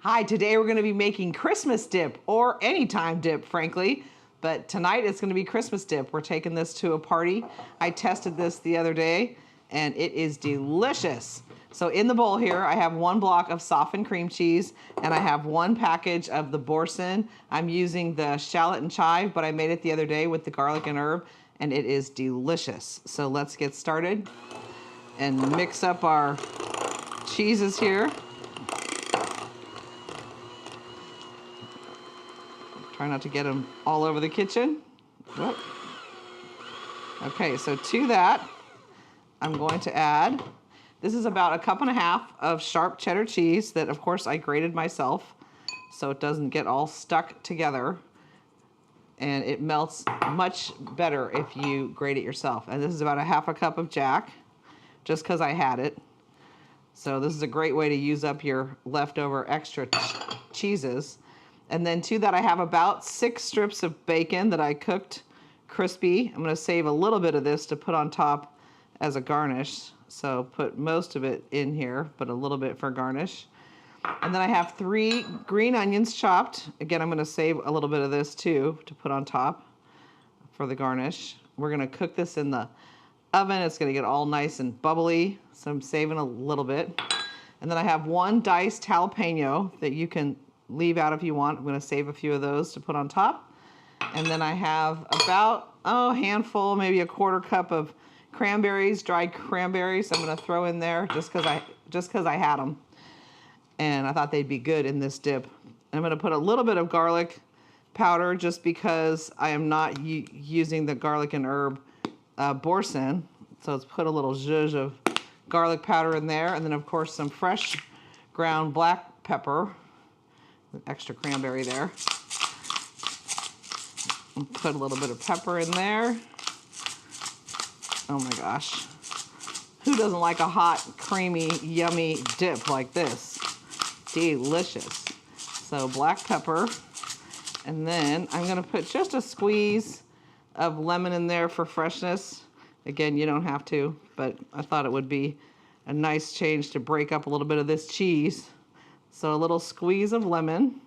Hi, today we're going to be making Christmas dip, or anytime dip, frankly. But tonight it's going to be Christmas dip. We're taking this to a party. I tested this the other day, and it is delicious. So in the bowl here, I have 1 block of softened cream cheese, and I have 1 package of the Boursin. I'm using the shallot and chive, but I made it the other day with the garlic and herb, and it is delicious. So let's get started and mix up our cheeses here. Try not to get them all over the kitchen. Whoop. Okay, so to that, I'm going to add, this is about 1.5 cups of sharp cheddar cheese that, of course, I grated myself so it doesn't get all stuck together. And it melts much better if you grate it yourself. And this is about 1/2 cup of Jack, just because I had it. So this is a great way to use up your leftover extra cheeses. And then to that, I have about 6 strips of bacon that I cooked crispy. I'm going to save a little bit of this to put on top as a garnish. So put most of it in here, but a little bit for garnish. And then I have 3 green onions chopped. Again, I'm going to save a little bit of this too to put on top for the garnish. We're going to cook this in the oven. It's going to get all nice and bubbly, so I'm saving a little bit. And then I have 1 diced jalapeno that you can leave out if you want. I'm going to save a few of those to put on top. And then I have about a handful, maybe 1/4 cup of cranberries, dried cranberries. I'm going to throw in there just because I had them, and I thought they'd be good in this dip. I'm going to put a little bit of garlic powder just because I am not using the garlic and herb Boursin. So let's put a little zhuzh of garlic powder in there, and then of course some fresh ground black pepper. Extra cranberry there. And put a little bit of pepper in there. Oh my gosh. Who doesn't like a hot, creamy, yummy dip like this? Delicious. So black pepper. And then I'm going to put just a squeeze of lemon in there for freshness. Again, you don't have to, but I thought it would be a nice change to break up a little bit of this cheese. So a little squeeze of lemon,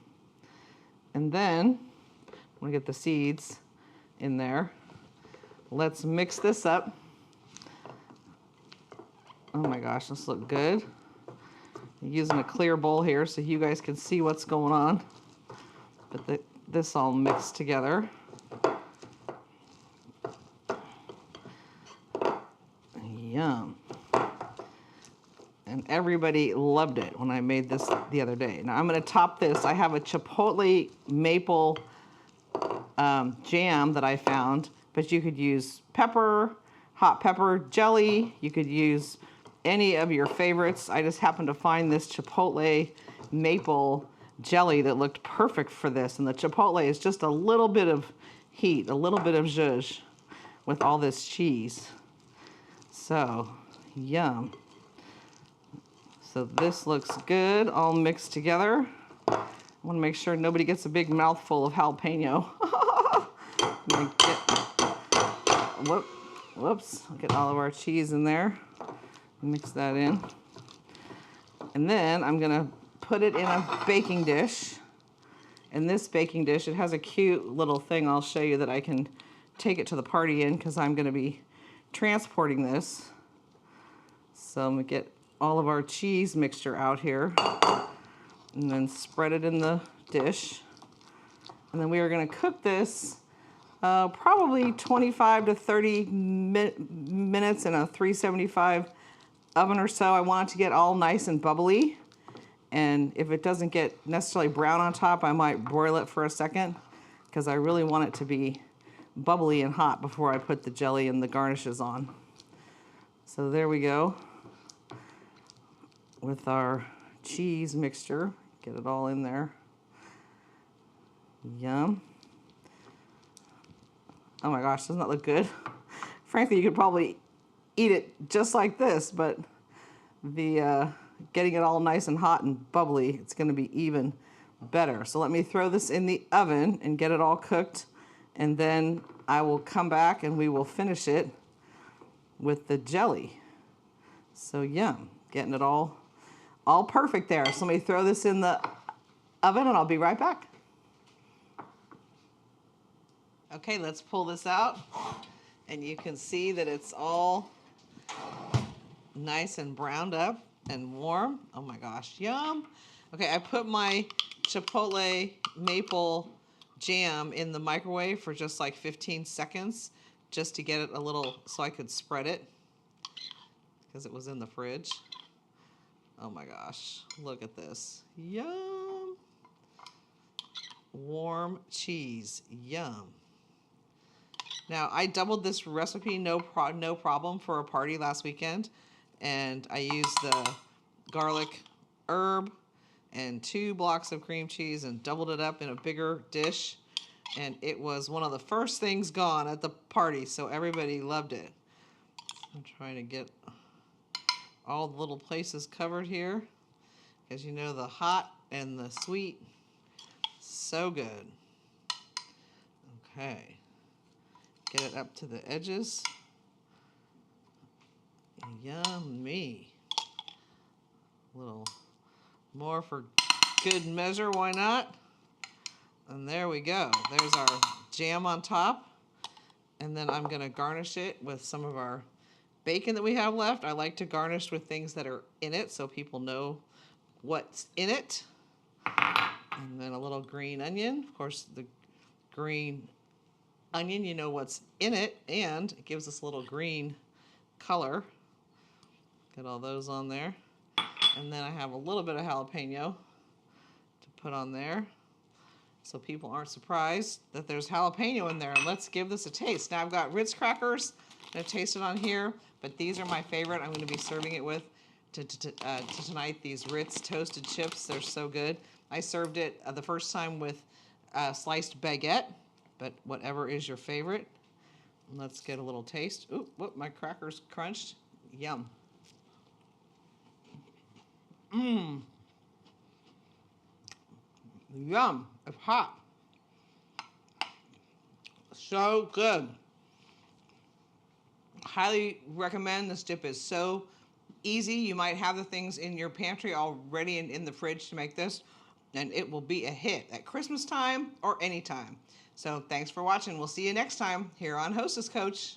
and then I'm gonna get the seeds in there. Let's mix this up. Oh my gosh, this looks good. I'm using a clear bowl here so you guys can see what's going on. But this all mixed together. Yum. And everybody loved it when I made this the other day. Now I'm going to top this. I have a chipotle maple jam that I found, but you could use pepper, hot pepper jelly. You could use any of your favorites. I just happened to find this chipotle maple jelly that looked perfect for this. And the chipotle is just a little bit of heat, a little bit of zhuzh with all this cheese. So, yum. So this looks good, all mixed together. I want to make sure nobody gets a big mouthful of jalapeno. Whoops, I'll get all of our cheese in there. Mix that in. And then I'm going to put it in a baking dish. In this baking dish, it has a cute little thing I'll show you that I can take it to the party in because I'm going to be transporting this. So I'm going to get all of our cheese mixture out here and then spread it in the dish. And then we are going to cook this probably 25 to 30 minutes in a 375 oven or so. I want it to get all nice and bubbly. And if it doesn't get necessarily brown on top, I might broil it for a second because I really want it to be bubbly and hot before I put the jelly and the garnishes on. So there we go with our cheese mixture. Get it all in there. Yum. Oh my gosh, doesn't that look good? Frankly, you could probably eat it just like this, but the getting it all nice and hot and bubbly, it's going to be even better. So let me throw this in the oven and get it all cooked, and then I will come back and we will finish it with the jelly. So yum, getting it all perfect there. So let me throw this in the oven and I'll be right back. Okay, let's pull this out. And you can see that it's all nice and browned up and warm. Oh my gosh, yum. Okay, I put my Chipotle maple jam in the microwave for just like 15 seconds just to get it a little, so I could spread it because it was in the fridge. Oh my gosh, look at this. Yum. Warm cheese, yum. Now, I doubled this recipe no problem for a party last weekend, and I used the garlic herb and 2 blocks of cream cheese and doubled it up in a bigger dish, and it was one of the first things gone at the party, so everybody loved it. I'm trying to get all the little places covered here, because you know the hot and the sweet, so good. Okay. Get it up to the edges. Yummy. A little more for good measure, why not? And there we go. There's our jam on top. And then I'm gonna garnish it with some of our bacon that we have left. I like to garnish with things that are in it so people know what's in it. And then a little green onion. Of course, the green onion, you know what's in it, and it gives us a little green color. Get all those on there. And then I have a little bit of jalapeno to put on there so people aren't surprised that there's jalapeno in there. And let's give this a taste. Now I've got Ritz crackers. I'm going to taste it on here, but these are my favorite. I'm going to be serving it with tonight, these Ritz toasted chips. They're so good. I served it the first time with sliced baguette, but whatever is your favorite. Let's get a little taste. Ooh, whoop, my crackers crunched. Yum. Mmm. Yum. It's hot. So good. Highly recommend. This dip is so easy. You might have the things in your pantry already in the fridge to make this, and it will be a hit at Christmas time or anytime. So thanks for watching. We'll see you next time here on Hostess Coach.